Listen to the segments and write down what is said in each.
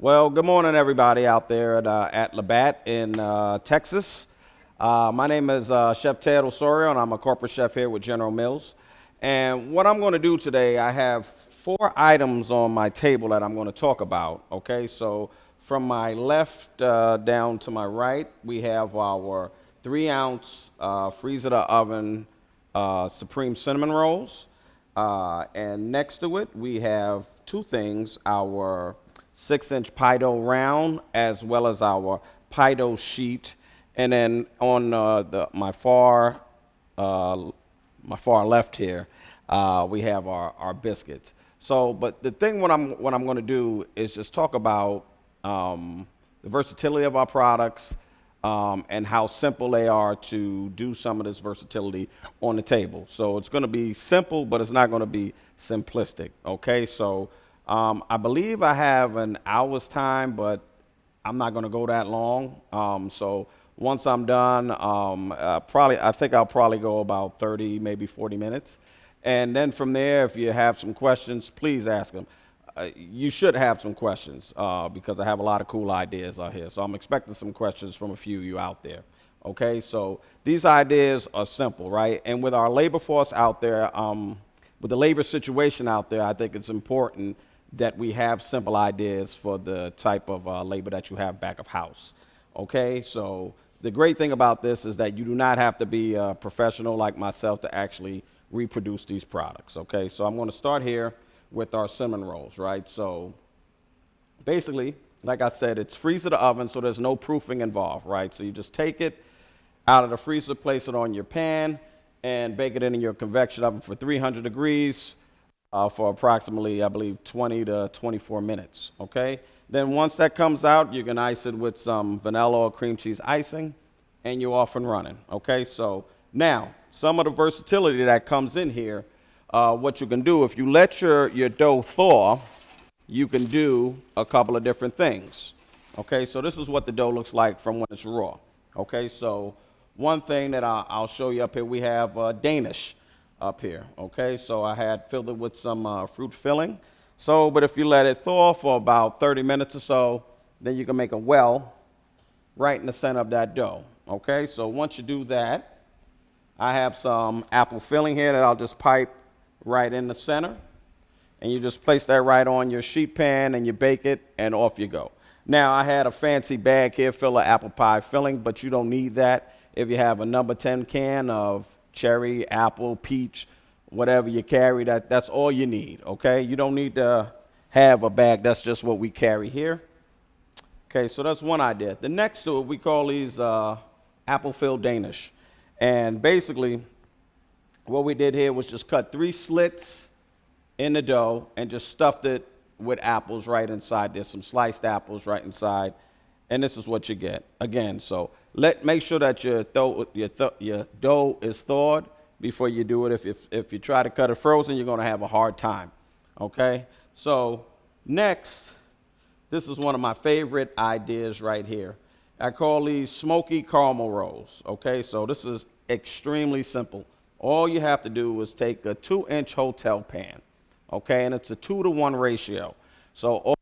Well, good morning, everybody out there at Labatt in Texas. My name is Chef Ted Osorio, and I'm a corporate chef here with General Mills. And what I'm going to do today, I have 4 items on my table that I'm going to talk about. Okay, so from my left down to my right, we have our 3-ounce freezer to oven Supreme Cinnamon Rolls. And next to it, we have 2 things, our 6-inch pie dough round, as well as our pie dough sheet. And then on my far left here, we have our biscuits. So, but the thing what I'm going to do is just talk about the versatility of our products and how simple they are to do some of this versatility on the table. So it's going to be simple, but it's not going to be simplistic. Okay, so I believe I have an hour's time, but I'm not going to go that long. So once I'm done, I think I'll probably go about 30, maybe 40 minutes. And then from there, if you have some questions, please ask them. You should have some questions because I have a lot of cool ideas out here. So I'm expecting some questions from a few of you out there. Okay, so these ideas are simple, right? And with our labor force out there, with the labor situation out there, I think it's important that we have simple ideas for the type of labor that you have back of house. Okay, so the great thing about this is that you do not have to be a professional like myself to actually reproduce these products. Okay, so I'm going to start here with our cinnamon rolls, right? So basically, like I said, it's freezer to oven, so there's no proofing involved, right? So you just take it out of the freezer, place it on your pan, and bake it in your convection oven for 300 degrees for approximately, I believe, 20 to 24 minutes, okay? Then once that comes out, you can ice it with some vanilla or cream cheese icing, and you're off and running, okay? So now, some of the versatility that comes in here, what you can do, if you let your dough thaw, you can do a couple of different things, okay? So this is what the dough looks like from when it's raw, okay? So one thing that I'll show you up here, we have Danish up here, okay? So I had filled it with some fruit filling. So, but if you let it thaw for about 30 minutes or so, then you can make a well right in the center of that dough, okay? So once you do that, I have some apple filling here that I'll just pipe right in the center. And you just place that right on your sheet pan and you bake it and off you go. Now I had a fancy bag here full of apple pie filling, but you don't need that. If you have a number 10 can of cherry, apple, peach, whatever you carry, that's all you need, okay? You don't need to have a bag. That's just what we carry here. Okay, so that's one idea. The next to it, we call these apple-filled Danish. And basically, what we did here was just cut 3 slits in the dough and just stuffed it with apples right inside. There's some sliced apples right inside. And this is what you get. Again, so make sure that your dough is thawed before you do it. If you try to cut it frozen, you're going to have a hard time. Okay? So next, this is one of my favorite ideas right here. I call these smoky caramel rolls. Okay? So this is extremely simple. All you have to do is take a 2-inch hotel pan. Okay? And it's a 2-to-1 ratio. So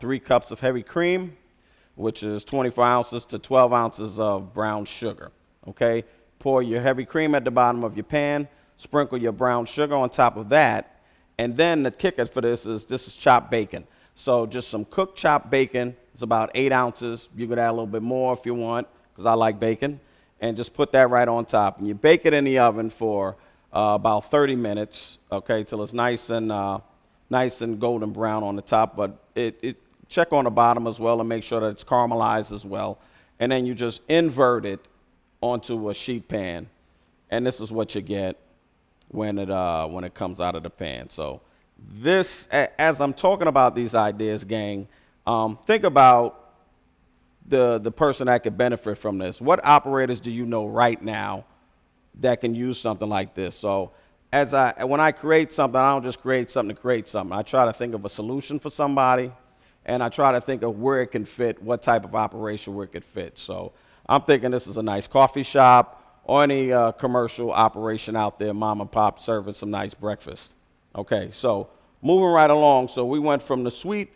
3 cups of heavy cream, which is 24 ounces to 12 ounces of brown sugar, okay? Pour your heavy cream at the bottom of your pan, sprinkle your brown sugar on top of that, and then the kicker for this is chopped bacon. So just some cooked chopped bacon. It's about 8 ounces. You could add a little bit more if you want, because I like bacon, and just put that right on top. And you bake it in the oven for about 30 minutes, okay, till it's nice and golden brown on the top, but check on the bottom as well and make sure that it's caramelized as well. And then you just invert it onto a sheet pan, and this is what you get when it comes out of the pan. So this, as I'm talking about these ideas, gang, think about the person that could benefit from this. What operators do you know right now that can use something like this? So when I create something, I don't just create something to create something. I try to think of a solution for somebody, and I try to think of where it can fit, what type of operation where it could fit. So I'm thinking this is a nice coffee shop or any commercial operation out there, mom and pop serving some nice breakfast. Okay, so moving right along. So we went from the sweet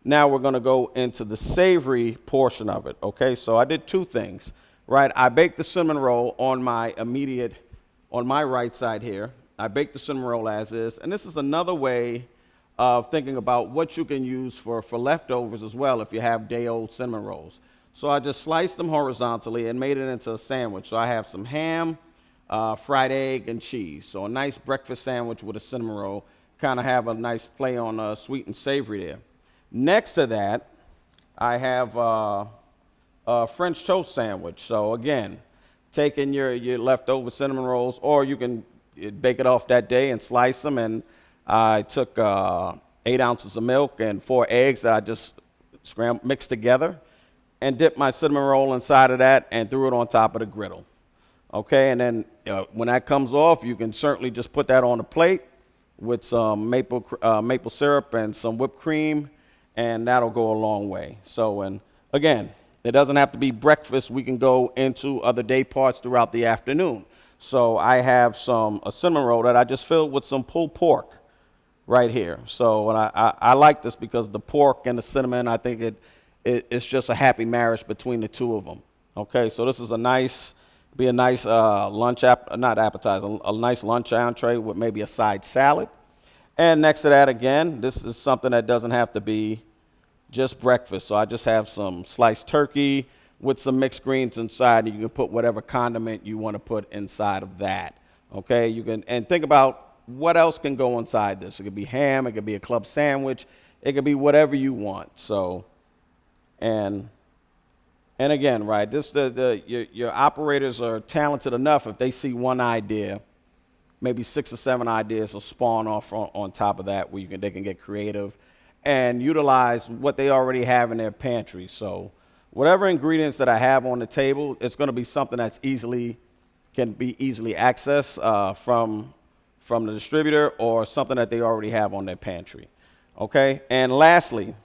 Now we're going to go into the savory portion of it, okay? So I did two things, right? I baked the cinnamon roll on my right side here. I baked the cinnamon roll as is, and this is another way of thinking about what you can use for leftovers as well if you have day-old cinnamon rolls. So I just sliced them horizontally and made it into a sandwich. So I have some ham, fried egg, and cheese. So a nice breakfast sandwich with a cinnamon roll. Kind of have a nice play on sweet and savory there. Next to that, I have a French toast sandwich. So again, taking your leftover cinnamon rolls, or you can bake it off that day and slice them. And I took 8 ounces of milk and 4 eggs that I just mixed together, and dipped my cinnamon roll inside of that and threw it on top of the griddle. Okay, and then when that comes off, you can certainly just put that on a plate with some maple syrup and some whipped cream, and that'll go a long way. So, and again, it doesn't have to be breakfast. We can go into other day parts throughout the afternoon. So I have a cinnamon roll that I just filled with some pulled pork right here. So, and I like this because the pork and the cinnamon, I think it's just a happy marriage between the two of them. Okay, so this is a nice lunch not appetizer, a nice lunch entree with maybe a side salad. And next to that, again, this is something that doesn't have to be just breakfast. So I just have some sliced turkey with some mixed greens inside, and you can put whatever condiment you want to put inside of that. Okay, and think about what else can go inside this. It could be ham, it could be a club sandwich, it could be whatever you want. So. And again, right, your operators are talented enough if they see one idea, maybe 6 or 7 ideas will spawn off on top of that where they can get creative and utilize what they already have in their pantry. So whatever ingredients that I have on the table, it's going to be something that's can be easily accessed from the distributor, or something that they already have on their pantry. Okay, and lastly,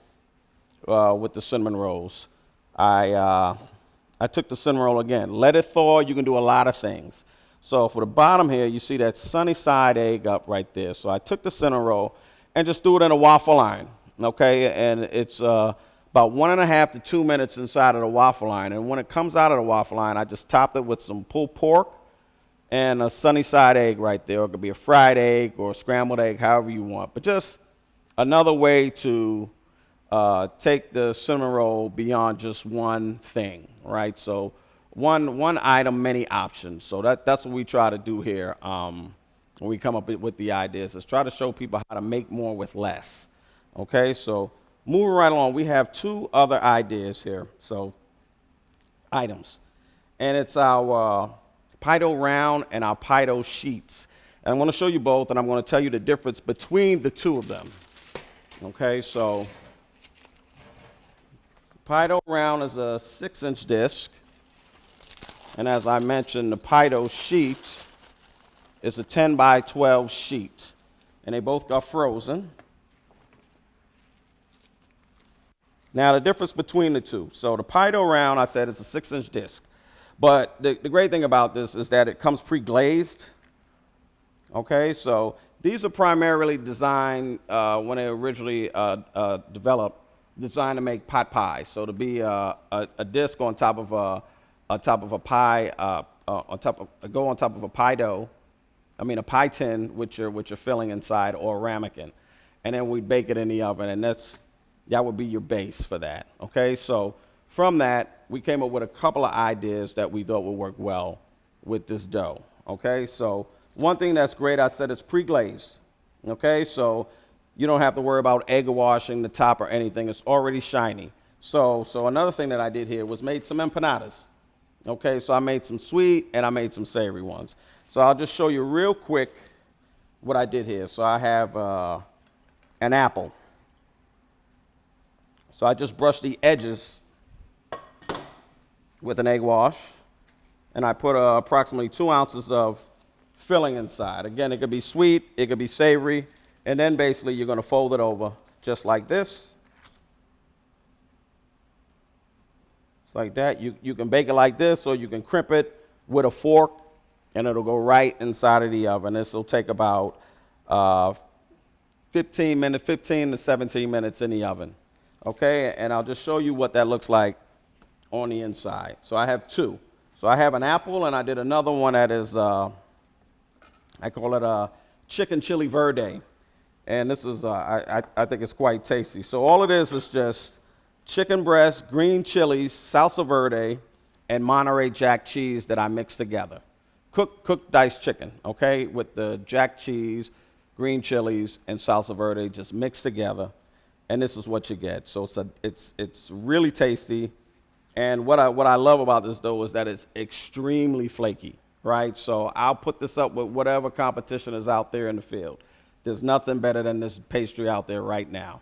with the cinnamon rolls, I took the cinnamon roll again, let it thaw. You can do a lot of things. So for the bottom here, you see that sunny side egg up right there. So I took the cinnamon roll and just threw it in a waffle iron. Okay, and it's about 1.5 to 2 minutes inside of the waffle iron. And when it comes out of the waffle iron, I just topped it with some pulled pork and a sunny side egg right there. Or it could be a fried egg or a scrambled egg, however you want. But just another way to take the cinnamon roll beyond just one thing, right? So one item, many options. So that's what we try to do here when we come up with the ideas, is try to show people how to make more with less. Okay, so moving right along, we have 2 other ideas here. So items, and it's our Pie-Dough round and our Pie-Dough sheets. And I'm going to show you both, and I'm going to tell you the difference between the 2 of them. Okay, so Pie-Dough round is a 6-inch disc, and as I mentioned, the Pie-Dough sheet is a 10 by 12 sheet, and they both got frozen. Now the difference between the 2. So the Pie-Dough round, I said, is a 6-inch disc, but the great thing about this is that it comes pre-glazed. Okay, so these are primarily designed when they originally developed, designed to make pot pies. So to be a disc on top of a pie, on top of a pie dough. I mean a pie tin with your filling inside, or a ramekin, and then we bake it in the oven, and that would be your base for that. Okay, so from that we came up with a couple of ideas that we thought would work well with this dough. Okay, so one thing that's great, I said, it's pre-glazed. Okay, so you don't have to worry about egg washing the top or anything. It's already shiny. So another thing that I did here was made some empanadas. Okay, so I made some sweet and I made some savory ones. So I'll just show you real quick what I did here. So I have an apple. So I just brushed the edges with an egg wash, and I put approximately 2 ounces of filling inside. Again, it could be sweet, it could be savory, and then basically you're going to fold it over just like this. Just like that. You can bake it like this, or you can crimp it with a fork, and it'll go right inside of the oven. This will take about 15 to 17 minutes in the oven. Okay, and I'll just show you what that looks like on the inside. So I have two. So I have an apple, and I did another one that is, I call it a chicken chili verde. And this is, I think it's quite tasty. So all it is just chicken breast, green chilies, salsa verde, and Monterey Jack cheese that I mix together. Cooked diced chicken, okay, with the Jack cheese, green chilies, and salsa verde just mixed together. And this is what you get. So it's really tasty. And what I love about this, though, is that it's extremely flaky, right? So I'll put this up with whatever competition is out there in the field. There's nothing better than this pastry out there right now.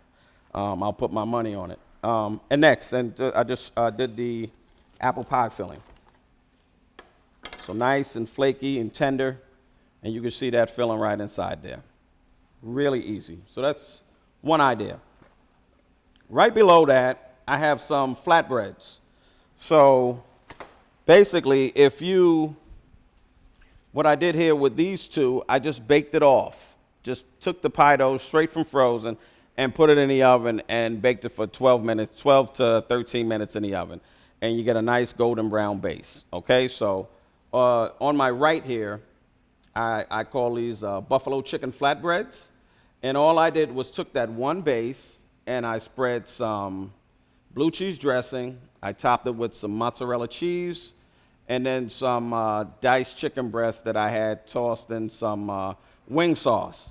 I'll put my money on it. And next, I just did the apple pie filling. So nice and flaky and tender, and you can see that filling right inside there. Really easy. So that's one idea. Right below that, I have some flatbreads. So basically, what I did here with these two, I just baked it off. Just took the pie dough straight from frozen and put it in the oven and baked it for 12 to 13 minutes in the oven. And you get a nice golden brown base. Okay, so on my right here, I call these buffalo chicken flatbreads. And all I did was took that one base and I spread some blue cheese dressing. I topped it with some mozzarella cheese and then some diced chicken breast that I had tossed in some wing sauce.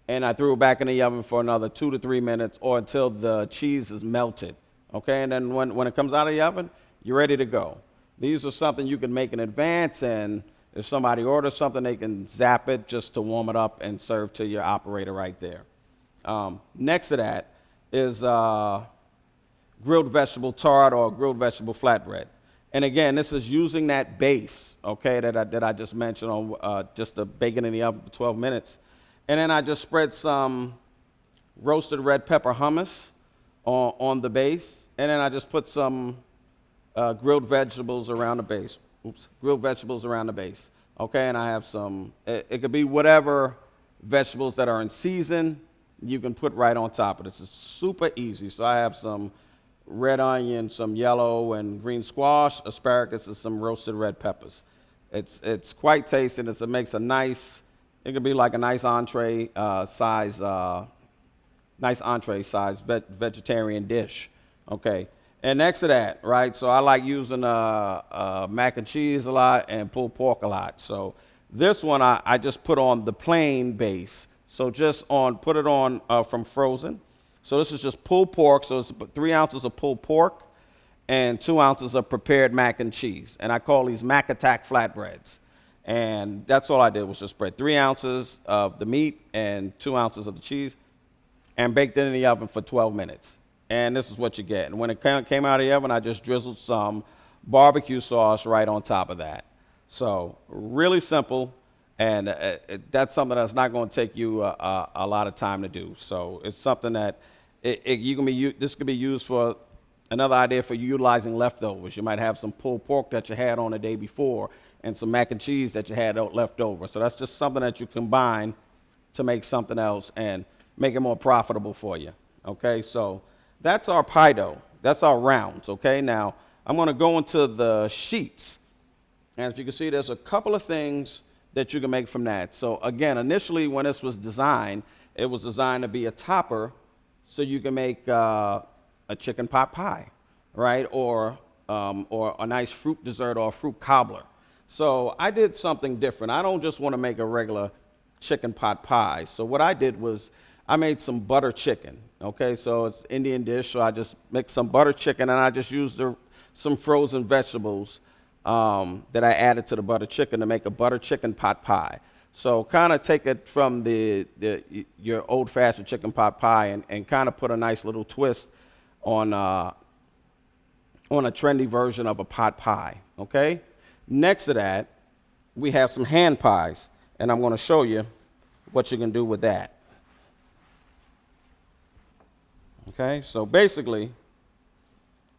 And I threw it back in the oven for another 2 to 3 minutes or until the cheese is melted. Okay, and then when it comes out of the oven, you're ready to go. These are something you can make in advance, and if somebody orders something, they can zap it just to warm it up and serve to your operator right there. Next to that is grilled vegetable tart or grilled vegetable flatbread. And again, this is using that base, okay, that I just mentioned on just the bacon in the oven for 12 minutes. And then I just spread some roasted red pepper hummus on the base. And then I just put some grilled vegetables around the base. Grilled vegetables around the base. Okay, and I have some, it could be whatever vegetables that are in season you can put right on top of it. It's super easy. So I have some red onion, some yellow and green squash, asparagus, and some roasted red peppers. It's quite tasty, and it makes a nice, it could be like a nice entree size vegetarian dish. Okay. And next to that, right, so I like using mac and cheese a lot and pulled pork a lot. So this one I just put on the plain base. So put it on from frozen. So this is just pulled pork. So it's 3 ounces of pulled pork and 2 ounces of prepared mac and cheese. And I call these Mac Attack flatbreads. And that's all I did was just spread 3 ounces of the meat and 2 ounces of the cheese and baked it in the oven for 12 minutes. And this is what you get. And when it came out of the oven, I just drizzled some barbecue sauce right on top of that. So really simple, and that's something that's not going to take you a lot of time to do. So it's something that this could be used for another idea for utilizing leftovers. You might have some pulled pork that you had on the day before and some mac and cheese that you had left over. So that's just something that you combine to make something else and make it more profitable for you. Okay, so that's our pie dough. That's our rounds, okay? Now, I'm going to go into the sheets. And as you can see, there's a couple of things that you can make from that. So, again, initially when this was designed, it was designed to be a topper so you can make a chicken pot pie, right? Or a nice fruit dessert or a fruit cobbler. So I did something different. I don't just want to make a regular chicken pot pie. So what I did was I made some butter chicken. Okay, so it's Indian dish, so I just mixed some butter chicken and I just used some frozen vegetables that I added to the butter chicken to make a butter chicken pot pie. So kind of take it from your old-fashioned chicken pot pie and kind of put a nice little twist on a trendy version of a pot pie. Okay, next to that, we have some hand pies, and I'm going to show you what you can do with that. Okay, so basically,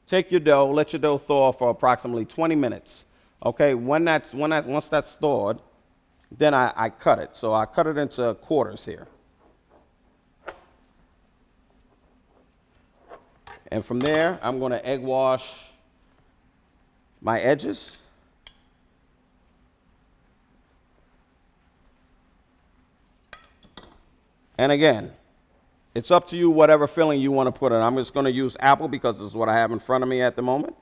take your dough, let your dough thaw for approximately 20 minutes. Okay, once that's thawed, then I cut it. So I cut it into quarters here. And from there, I'm going to egg wash my edges. And again, it's up to you whatever filling you want to put in. I'm just going to use apple because this is what I have in front of me at the moment.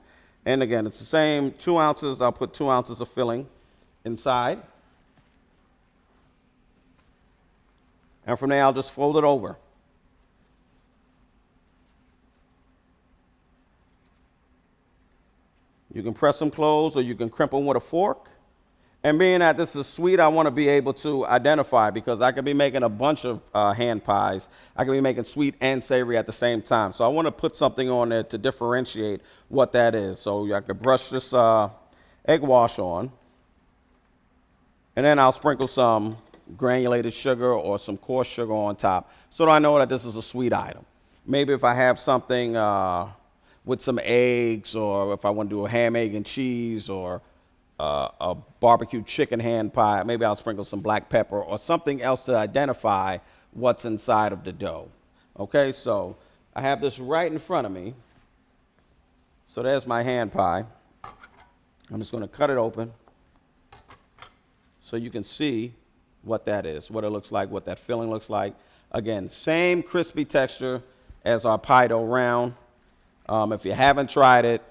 And again, it's the same 2 ounces. I'll put 2 ounces of filling inside. And from there, I'll just fold it over. You can press them closed or you can crimp them with a fork. And being that this is sweet, I want to be able to identify because I could be making a bunch of hand pies. I could be making sweet and savory at the same time. So I want to put something on there to differentiate what that is. So I could brush this egg wash on. And then I'll sprinkle some granulated sugar or some coarse sugar on top so that I know that this is a sweet item. Maybe if I have something with some eggs, or if I want to do a ham, egg, and cheese, or a barbecue chicken hand pie, maybe I'll sprinkle some black pepper or something else to identify what's inside of the dough. Okay, so I have this right in front of me. So there's my hand pie. I'm just going to cut it open so you can see what that is, what it looks like, what that filling looks like. Again, same crispy texture as our pie dough round. If you haven't tried it,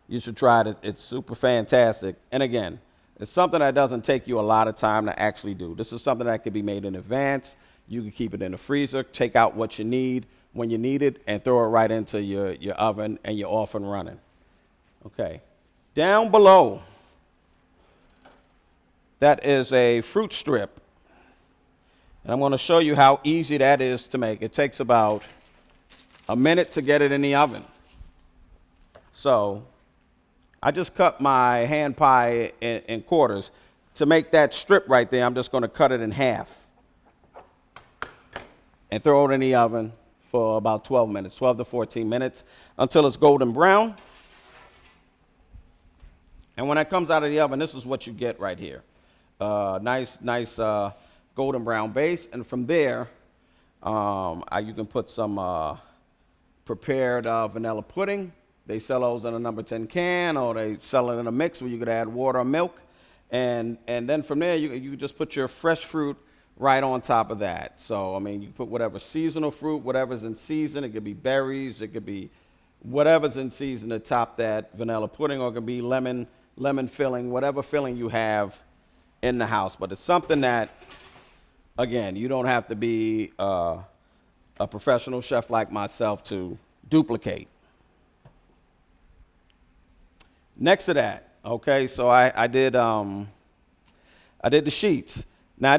you should try it. It's super fantastic. And again, it's something that doesn't take you a lot of time to actually do. This is something that could be made in advance. You can keep it in the freezer, take out what you need when you need it, and throw it right into your oven, and you're off and running. Okay. Down below, that is a fruit strip. And I'm going to show you how easy that is to make. It takes about a minute to get it in the oven. So I just cut my hand pie in quarters. To make that strip right there, I'm just going to cut it in half and throw it in the oven for about 12 minutes, 12 to 14 minutes, until it's golden brown. And when that comes out of the oven, this is what you get right here. Nice golden brown base. And from there, you can put some prepared vanilla pudding. They sell those in a number 10 can, or they sell it in a mix where you could add water or milk. And then from there, you just put your fresh fruit right on top of that. So, I mean, you put whatever seasonal fruit, whatever's in season. It could be berries. It could be whatever's in season to top that vanilla pudding, or it could be lemon filling, whatever filling you have in the house. But it's something that, again, you don't have to be a professional chef like myself to duplicate. Next to that, okay, so I did the sheets. Now I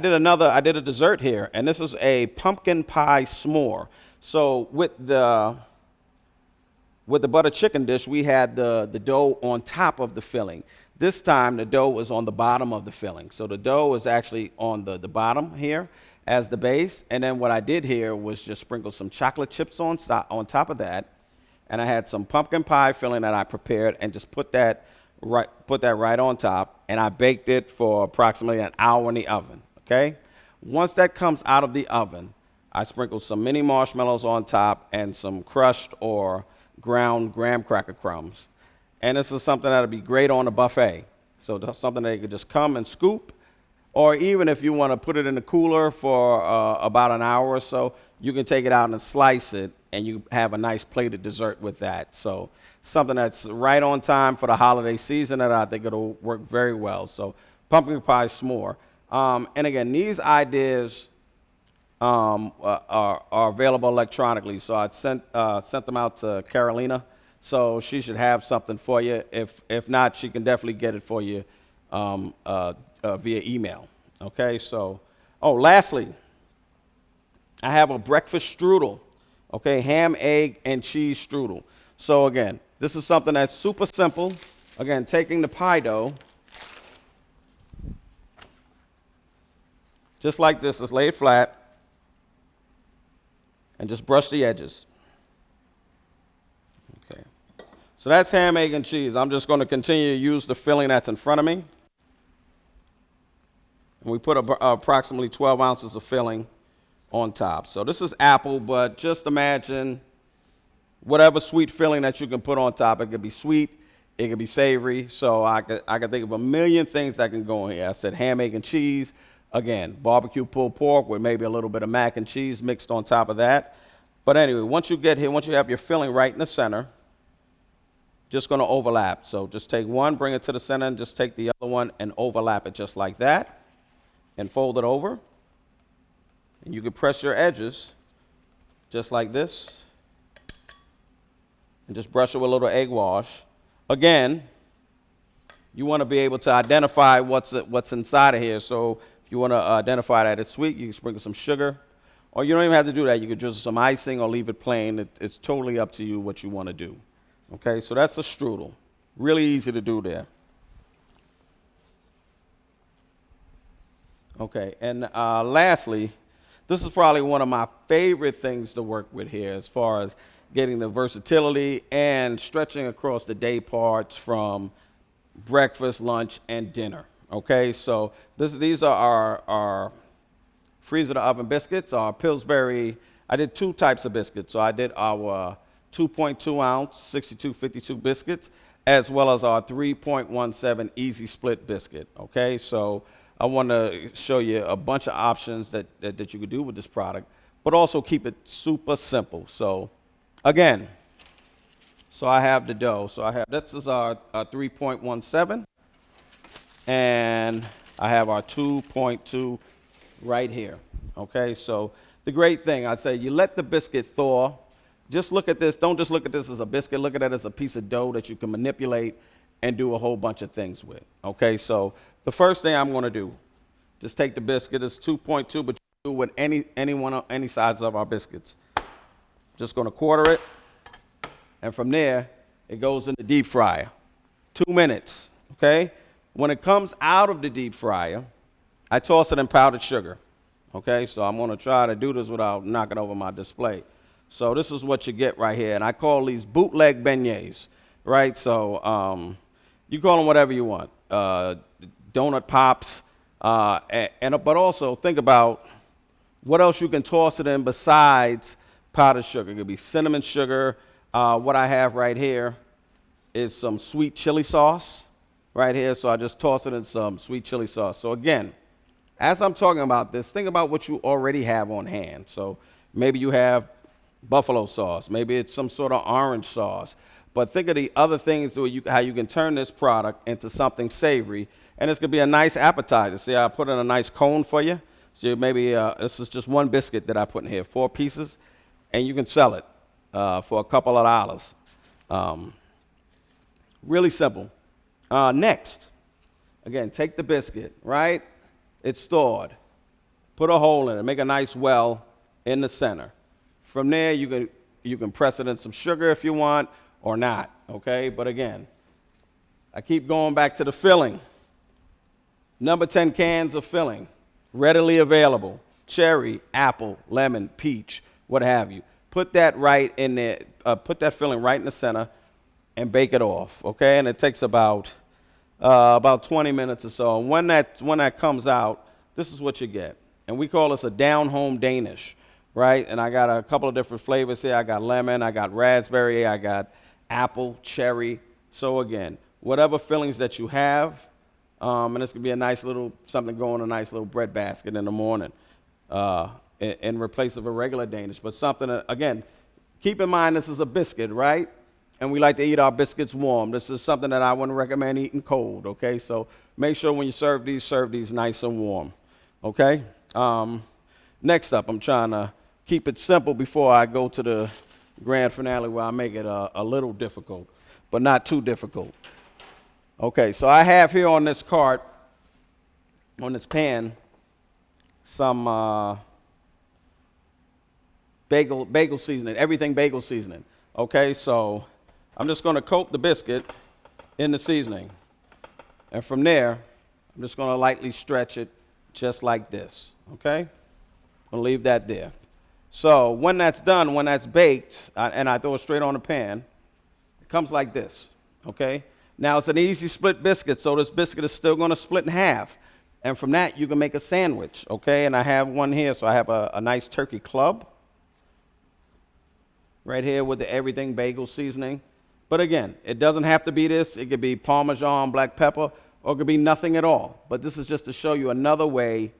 did a dessert here, and this is a pumpkin pie s'more. So with the butter chicken dish, we had the dough on top of the filling. This time the dough was on the bottom of the filling. So the dough is actually on the bottom here as the base, and then what I did here was just sprinkle some chocolate chips on top of that. And I had some pumpkin pie filling that I prepared, and just put that right on top, and I baked it for approximately an hour in the oven, okay? Once that comes out of the oven, I sprinkled some mini marshmallows on top and some crushed or ground graham cracker crumbs. And this is something that'll be great on a buffet. So that's something that you could just come and scoop, or even if you want to put it in the cooler for about an hour or so, you can take it out and slice it, and you have a nice plated dessert with that. So something that's right on time for the holiday season that I think it'll work very well. So pumpkin pie s'more. And again, these ideas are available electronically. So I sent them out to Carolina. So she should have something for you. If not, she can definitely get it for you via email. Okay, so, lastly, I have a breakfast strudel. Okay, ham, egg, and cheese strudel. So again, this is something that's super simple. Again, taking the pie dough, just like this, just lay it flat, and just brush the edges. Okay, so that's ham, egg, and cheese. I'm just going to continue to use the filling that's in front of me. And we put approximately 12 ounces of filling on top. So this is apple, but just imagine whatever sweet filling that you can put on top. It could be sweet, it could be savory. So I could think of a million things that can go in here. I said ham, egg, and cheese. Again, barbecue pulled pork with maybe a little bit of mac and cheese mixed on top of that. But anyway, once you get here, once you have your filling right in the center, just going to overlap. So just take one, bring it to the center, and just take the other one and overlap it just like that. And fold it over. And you can press your edges just like this. And just brush it with a little egg wash. Again, you want to be able to identify what's inside of here. So if you want to identify that it's sweet, you can sprinkle some sugar. Or you don't even have to do that. You could drizzle some icing or leave it plain. It's totally up to you what you want to do. Okay, so that's a strudel. Really easy to do there. Okay, and lastly, this is probably one of my favorite things to work with here as far as getting the versatility and stretching across the day parts from breakfast, lunch, and dinner. Okay, so these are our freezer-to-oven biscuits, our Pillsbury. I did two types of biscuits. So I did our 2.2-ounce 6252 biscuits, as well as our 3.17 easy split biscuit. Okay, so I want to show you a bunch of options that you could do with this product, but also keep it super simple. So again, so I have the dough. So this is our 3.17, and I have our 2.2 right here. Okay, so the great thing, I say you let the biscuit thaw. Just look at this. Don't just look at this as a biscuit. Look at it as a piece of dough that you can manipulate and do a whole bunch of things with. Okay, so the first thing I'm going to do, just take the biscuit. It's 2.2, but you do with any size of our biscuits. Just going to quarter it, and from there, it goes in the deep fryer. 2 minutes, okay? When it comes out of the deep fryer, I toss it in powdered sugar, okay? So I'm going to try to do this without knocking over my display. So this is what you get right here, and I call these bootleg beignets, right? So you call them whatever you want, donut pops, but also think about what else you can toss it in besides powdered sugar. It could be cinnamon sugar. What I have right here is some sweet chili sauce right here, so I just toss it in some sweet chili sauce. So again, as I'm talking about this, think about what you already have on hand. So maybe you have buffalo sauce, maybe it's some sort of orange sauce, but think of the other things how you can turn this product into something savory, and it's going to be a nice appetizer. See, I put in a nice cone for you. So maybe this is just one biscuit that I put in here, 4 pieces, and you can sell it for a couple of dollars. Really simple. Next, again, take the biscuit, right? It's thawed. Put a hole in it, make a nice well in the center. From there, you can press it in some sugar if you want or not, okay? But again, I keep going back to the filling. Number 10 cans of filling, readily available. Cherry, apple, lemon, peach, what have you. Put that right in there, put that filling right in the center and bake it off, okay? And it takes about 20 minutes or so. And when that comes out, this is what you get. And we call this a down-home Danish, right? And I got a couple of different flavors here. I got lemon, I got raspberry, I got apple, cherry. So again, whatever fillings that you have, and this could be a nice little, something going in a nice little bread basket in the morning in replace of a regular Danish. But something, again, keep in mind this is a biscuit, right? And we like to eat our biscuits warm. This is something that I wouldn't recommend eating cold, okay? So make sure when you serve these nice and warm, okay? Next up, I'm trying to keep it simple before I go to the grand finale where I make it a little difficult, but not too difficult. Okay, so I have here on this cart, on this pan, some bagel seasoning, everything bagel seasoning. Okay, so I'm just going to coat the biscuit in the seasoning. And from there, I'm just going to lightly stretch it just like this. Okay? I'll leave that there. So when that's done, when that's baked, and I throw it straight on the pan, it comes like this. Okay? Now it's an easy split biscuit, so this biscuit is still going to split in half. And from that, you can make a sandwich. Okay? And I have one here, so I have a nice turkey club. right here with the everything bagel seasoning. But again, it doesn't have to be this. It could be Parmesan, black pepper, or it could be nothing at all. But this is just to show you another way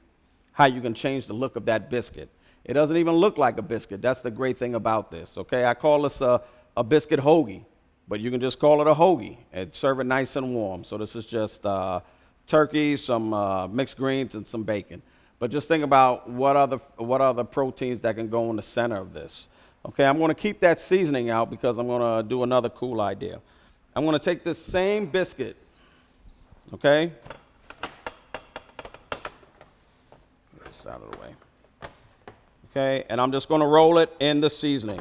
how you can change the look of that biscuit. It doesn't even look like a biscuit. That's the great thing about this, okay? I call this a biscuit hoagie, but you can just call it a hoagie and serve it nice and warm. So this is just turkey, some mixed greens, and some bacon. But just think about what other proteins that can go in the center of this. Okay, I'm going to keep that seasoning out because I'm going to do another cool idea. I'm going to take this same biscuit, okay? Get this out of the way. Okay, and I'm just going to roll it in the seasoning.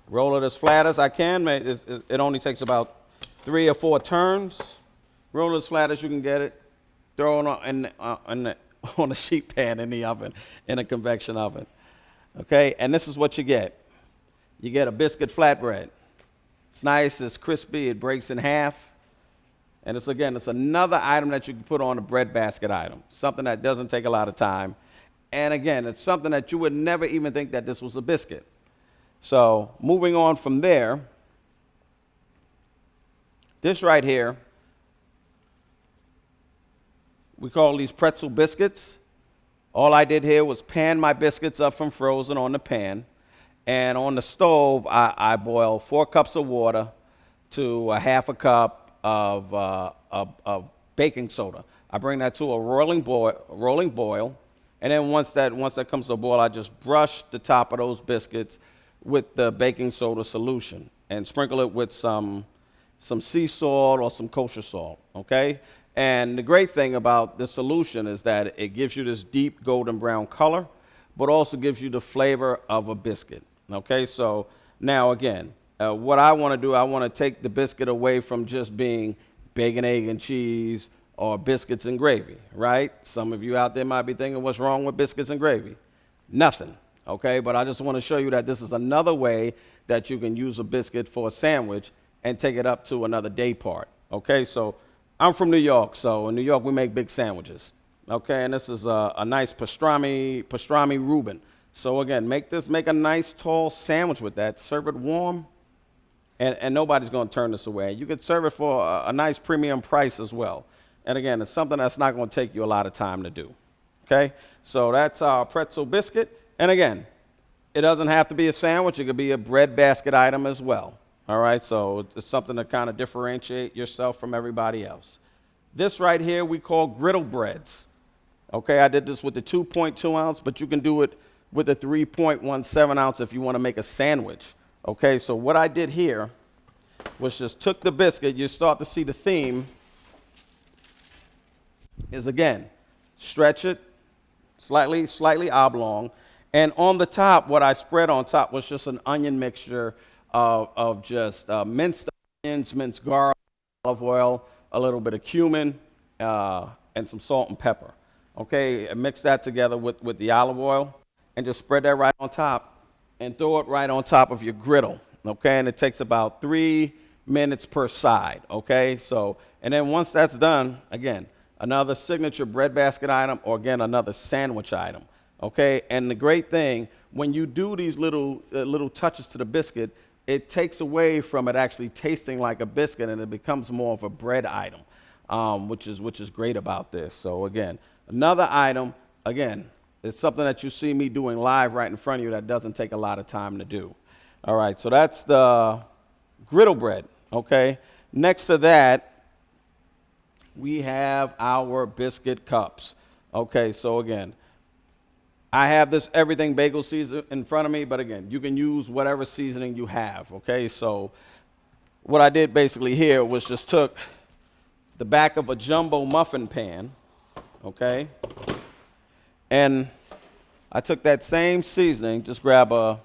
Roll it as flat as I can. It only takes about 3 or 4 turns. Roll it as flat as you can get it. Throw it on a sheet pan in the oven, in a convection oven. Okay, and this is what you get. You get a biscuit flatbread. It's nice, it's crispy, it breaks in half. And it's another item that you can put on a bread basket item, something that doesn't take a lot of time. And again, it's something that you would never even think that this was a biscuit. So moving on from there, this right here, we call these pretzel biscuits. All I did here was pan my biscuits up from frozen on the pan. And on the stove, I boil 4 cups of water to a half a cup of baking soda. I bring that to a rolling boil. And then once that comes to a boil, I just brush the top of those biscuits with the baking soda solution and sprinkle it with some sea salt or some kosher salt, okay? And the great thing about the solution is that it gives you this deep golden brown color, but also gives you the flavor of a biscuit, okay? So now again, what I want to do, I want to take the biscuit away from just being bacon, egg, and cheese or biscuits and gravy, right? Some of you out there might be thinking, what's wrong with biscuits and gravy? Nothing, okay? But I just want to show you that this is another way that you can use a biscuit for a sandwich and take it up to another day part, okay? So I'm from New York, so in New York we make big sandwiches, okay? And this is a nice pastrami Reuben. So again, make a nice tall sandwich with that, serve it warm, and nobody's going to turn this away. You could serve it for a nice premium price as well. And again, it's something that's not going to take you a lot of time to do, okay? So that's our pretzel biscuit. And again, it doesn't have to be a sandwich. It could be a bread basket item as well, all right? So it's something to kind of differentiate yourself from everybody else. This right here we call griddle breads, okay? I did this with the 2.2 ounce, but you can do it with a 3.17 ounce if you want to make a sandwich. Okay, so what I did here was just took the biscuit. You start to see the theme is, again, stretch it slightly oblong. And on the top, what I spread on top was just an onion mixture of just minced onions, minced garlic, olive oil, a little bit of cumin, and some salt and pepper. Okay, and mix that together with the olive oil and just spread that right on top. And throw it right on top of your griddle, okay? And it takes about 3 minutes per side, okay? So, and then once that's done, again, another signature bread basket item, or again, another sandwich item, okay? And the great thing, when you do these little touches to the biscuit, it takes away from it actually tasting like a biscuit, and it becomes more of a bread item, which is great about this. So again, another item, again, it's something that you see me doing live right in front of you that doesn't take a lot of time to do. All right, so that's the griddle bread, okay? Next to that, we have our biscuit cups. Okay, so again, I have this everything bagel season in front of me, but again, you can use whatever seasoning you have, okay? So what I did basically here was just took the back of a jumbo muffin pan, okay? And I took that same seasoning, just grab a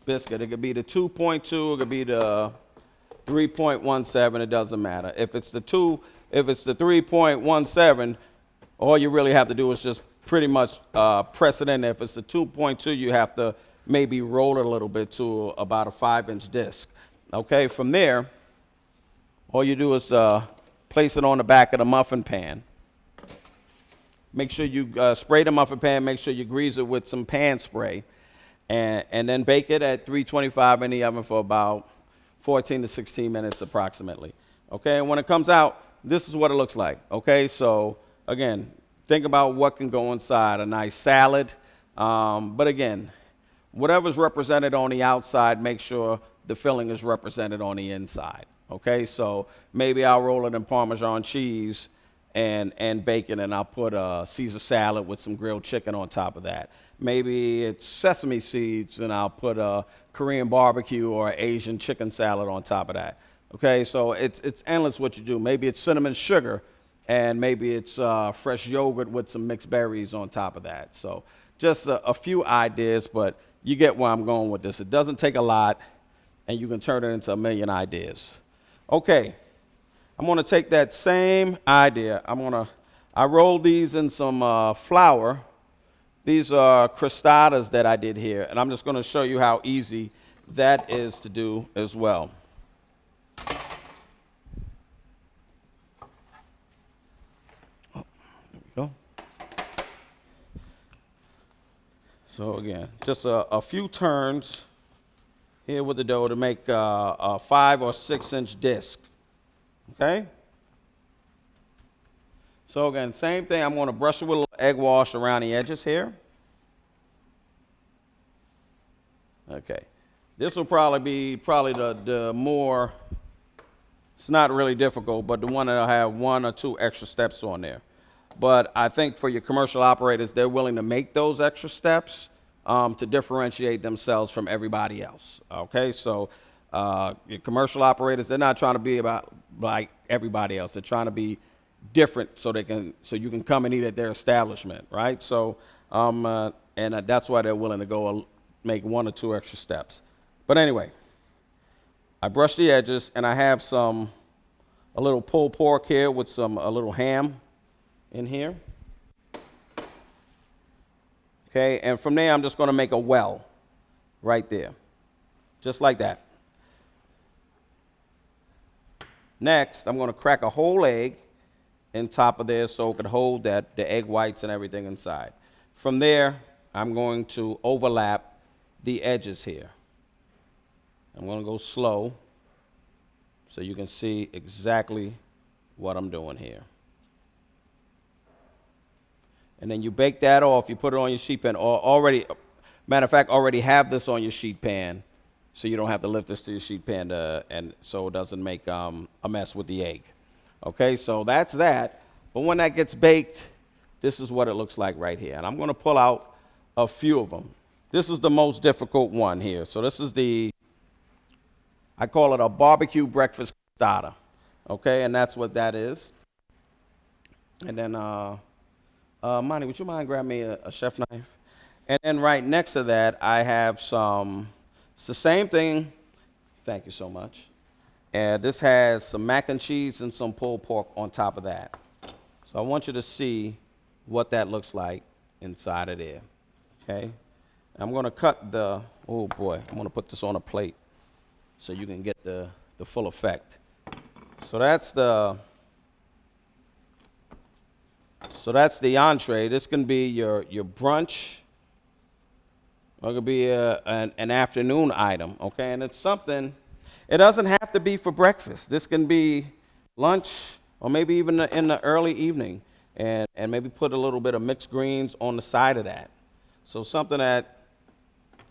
biscuit. It could be the 2.2, it could be the 3.17, it doesn't matter. If it's the 3.17, all you really have to do is just pretty much press it in there. If it's the 2.2, you have to maybe roll it a little bit to about a 5-inch disc. Okay, from there, all you do is place it on the back of the muffin pan. Make sure you spray the muffin pan, make sure you grease it with some pan spray. and then bake it at 325 in the oven for about 14 to 16 minutes approximately. Okay, and when it comes out, this is what it looks like. Okay, so again, think about what can go inside. A nice salad, but again, whatever's represented on the outside, make sure the filling is represented on the inside. Okay, so maybe I'll roll it in Parmesan cheese and bacon, and I'll put a Caesar salad with some grilled chicken on top of that. Maybe it's sesame seeds, and I'll put a Korean barbecue or Asian chicken salad on top of that. Okay, so it's endless what you do. Maybe it's cinnamon sugar, and maybe it's fresh yogurt with some mixed berries on top of that. So just a few ideas, but you get where I'm going with this. It doesn't take a lot, and you can turn it into a million ideas. Okay, I'm going to take that same idea. I rolled these in some flour. These are Crusaders that I did here, and I'm just going to show you how easy that is to do as well. Oh, there we go. So again, just a few turns here with the dough to make a 5 or 6 inch disc. Okay? So again, same thing. I'm going to brush it with a little egg wash around the edges here. Okay. This will probably be the more, it's not really difficult, but the one that'll have 1 or 2 extra steps on there. But I think for your commercial operators, they're willing to make those extra steps to differentiate themselves from everybody else. Okay, so your commercial operators, they're not trying to be about like everybody else. They're trying to be different so you can come and eat at their establishment, right? So and that's why they're willing to go make 1 or 2 extra steps. But anyway, I brush the edges, and I have a little pulled pork here with a little ham in here. Okay, and from there, I'm just going to make a well right there, just like that. Next, I'm going to crack a whole egg in top of there so it could hold the egg whites and everything inside. From there, I'm going to overlap the edges here. I'm going to go slow so you can see exactly what I'm doing here. And then you bake that off. You put it on your sheet pan. Matter of fact, already have this on your sheet pan, so you don't have to lift this to your sheet pan, and so it doesn't make a mess with the egg. Okay, so that's that. But when that gets baked, this is what it looks like right here. And I'm going to pull out a few of them. This is the most difficult one here. So this is I call it a barbecue breakfast starter. Okay, and that's what that is. And then, Monty, would you mind grabbing me a chef knife? And then right next to that, I have it's the same thing. Thank you so much. And this has some mac and cheese and some pulled pork on top of that. So I want you to see what that looks like inside of there. Okay? I'm going to cut oh boy, I'm going to put this on a plate so you can get the full effect. So that's the entree. This can be your brunch, or it could be an afternoon item, okay? And it's something, it doesn't have to be for breakfast. This can be lunch or maybe even in the early evening, and maybe put a little bit of mixed greens on the side of that. So something that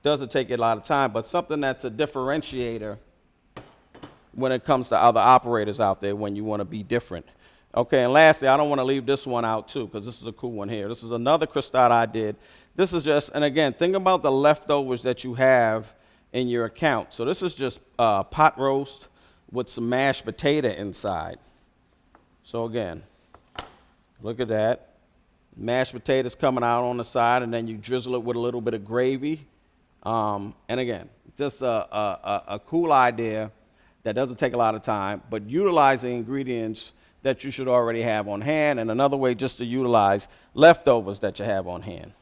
doesn't take a lot of time, but something that's a differentiator when it comes to other operators out there when you want to be different. Okay, and lastly, I don't want to leave this one out too, because this is a cool one here. This is another crostata I did. This is just, and again, think about the leftovers that you have in your account. So this is just pot roast with some mashed potato inside. So again, look at that. Mashed potatoes coming out on the side, and then you drizzle it with a little bit of gravy. And again, just a cool idea that doesn't take a lot of time, but utilizing ingredients that you should already have on hand, and another way just to utilize leftovers that you have on hand.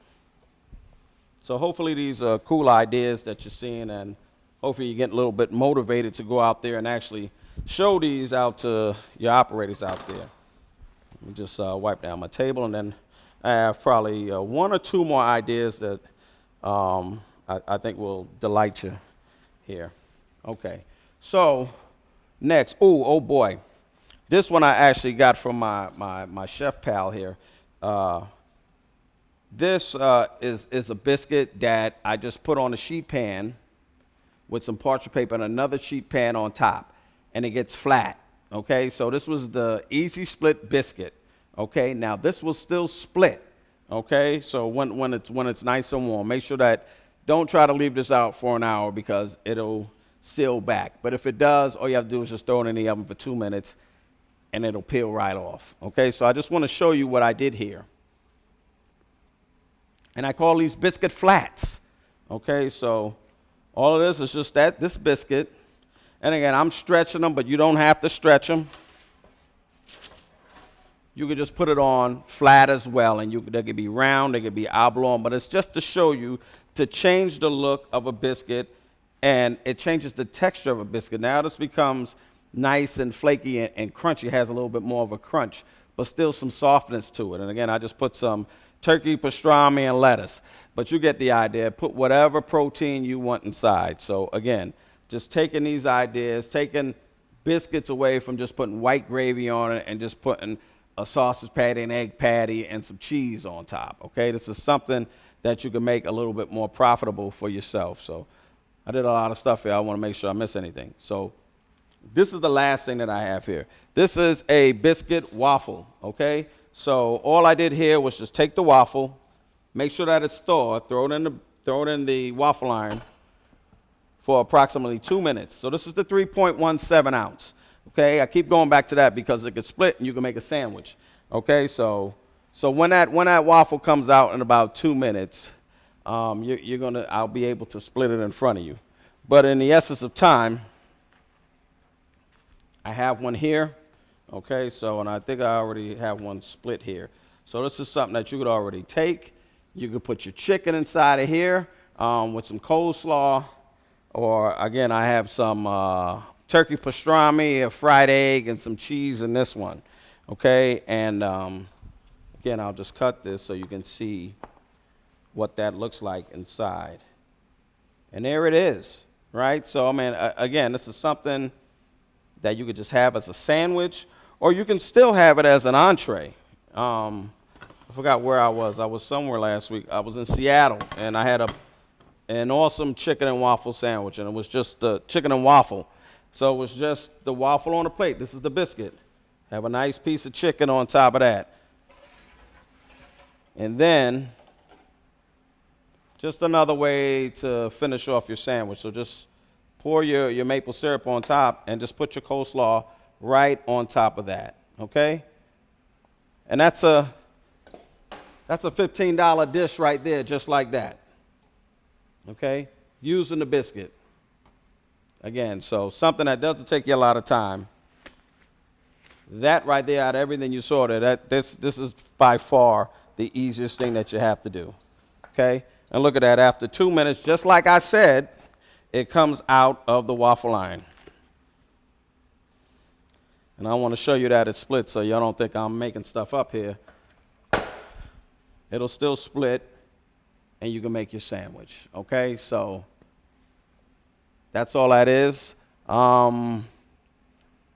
So hopefully these are cool ideas that you're seeing, and hopefully you're getting a little bit motivated to go out there and actually show these out to your operators out there. Let me just wipe down my table, and then I have probably 1 or 2 more ideas that I think will delight you here. Okay, so next, oh boy. This one I actually got from my chef pal here. This is a biscuit that I just put on a sheet pan with some parchment paper and another sheet pan on top, and it gets flat. Okay, so this was the easy split biscuit. Okay, now this will still split. Okay, so when it's nice and warm, make sure that don't try to leave this out for an hour because it'll seal back. But if it does, all you have to do is just throw it in the oven for 2 minutes, and it'll peel right off. Okay, so I just want to show you what I did here. And I call these biscuit flats. Okay, so all of this is just this biscuit. And again, I'm stretching them, but you don't have to stretch them. You could just put it on flat as well, and they could be round, they could be oblong, but it's just to show you to change the look of a biscuit, and it changes the texture of a biscuit. Now this becomes nice and flaky and crunchy. It has a little bit more of a crunch, but still some softness to it. And again, I just put some turkey, pastrami, and lettuce, but you get the idea. Put whatever protein you want inside. So again, just taking these ideas, taking biscuits away from just putting white gravy on it and just putting a sausage patty, an egg patty, and some cheese on top. Okay, this is something that you can make a little bit more profitable for yourself. So I did a lot of stuff here. I want to make sure I miss anything. So this is the last thing that I have here. This is a biscuit waffle. Okay, so all I did here was just take the waffle, make sure that it's thawed, throw it in the waffle iron for approximately 2 minutes. So this is the 3.17 ounce. Okay, I keep going back to that because it can split and you can make a sandwich. Okay, so when that waffle comes out in about 2 minutes, I'll be able to split it in front of you. But in the essence of time, I have one here. Okay, so and I think I already have one split here. So this is something that you could already take. You could put your chicken inside of here with some coleslaw, or again, I have some turkey pastrami, a fried egg, and some cheese in this one. Okay, and again, I'll just cut this so you can see what that looks like inside. And there it is, right? So, I mean, again, this is something that you could just have as a sandwich, or you can still have it as an entree. I forgot where I was. I was somewhere last week. I was in Seattle, and I had an awesome chicken and waffle sandwich, and it was just the chicken and waffle. So it was just the waffle on the plate. This is the biscuit. Have a nice piece of chicken on top of that. And then just another way to finish off your sandwich. So just pour your maple syrup on top and just put your coleslaw right on top of that. Okay? And that's a $15 dish right there, just like that. Okay? Using the biscuit. Again, so something that doesn't take you a lot of time. That right there, out of everything you saw there, this is by far the easiest thing that you have to do. Okay? And look at that. After 2 minutes, just like I said, it comes out of the waffle iron. And I want to show you that it's split so y'all don't think I'm making stuff up here. It'll still split, and you can make your sandwich. Okay? So that's all that is.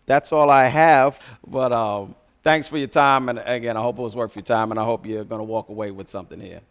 That's all I have. But thanks for your time. And again, I hope it was worth your time, and I hope you're going to walk away with something here.